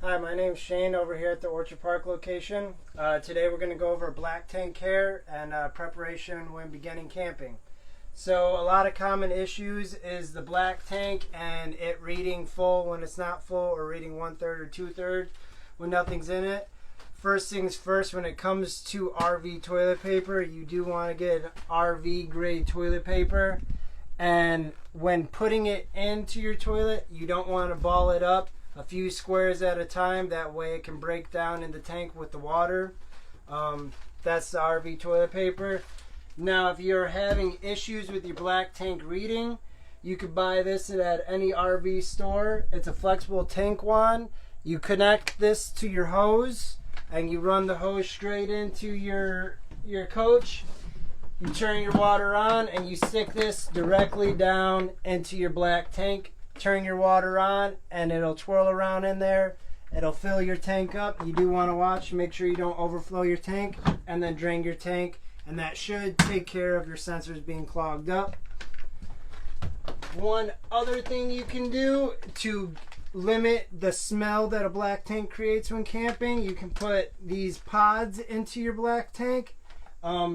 Hi, my name's Shane over here at the Orchard Park location. Today we're going to go over black tank care and preparation when beginning camping. So a lot of common issues is the black tank and it reading full when it's not full, or reading 1/3 or 2/3 when nothing's in it. First things first, when it comes to RV toilet paper, you do want to get RV grade toilet paper. And when putting it into your toilet, you don't want to ball it up a few squares at a time. That way it can break down in the tank with the water. That's the RV toilet paper. Now, if you're having issues with your black tank reading, you could buy this at any RV store. It's a flexible tank wand. You connect this to your hose and you run the hose straight into your coach. You turn your water on and you stick this directly down into your black tank. Turn your water on and it'll twirl around in there. It'll fill your tank up. You do want to watch, make sure you don't overflow your tank, and then drain your tank, and that should take care of your sensors being clogged up. One other thing you can do to limit the smell that a black tank creates when camping, you can put these pods into your black tank.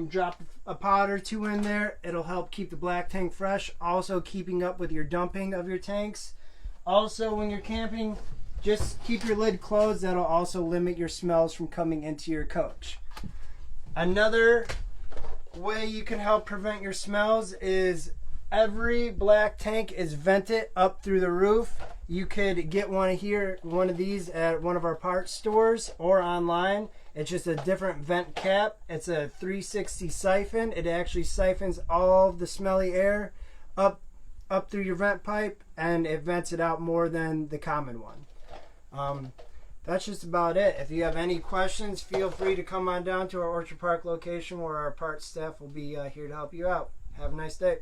Drop a pod or two in there. It'll help keep the black tank fresh, also keeping up with your dumping of your tanks. Also, when you're camping, just keep your lid closed. That'll also limit your smells from coming into your coach. Another way you can help prevent your smells is every black tank is vented up through the roof. You could get one of these at one of our parts stores or online. It's just a different vent cap. It's a 360 siphon. It actually siphons all of the smelly air up through your vent pipe, and it vents it out more than the common one. That's just about it. If you have any questions, feel free to come on down to our Orchard Park location, where our parts staff will be here to help you out. Have a nice day.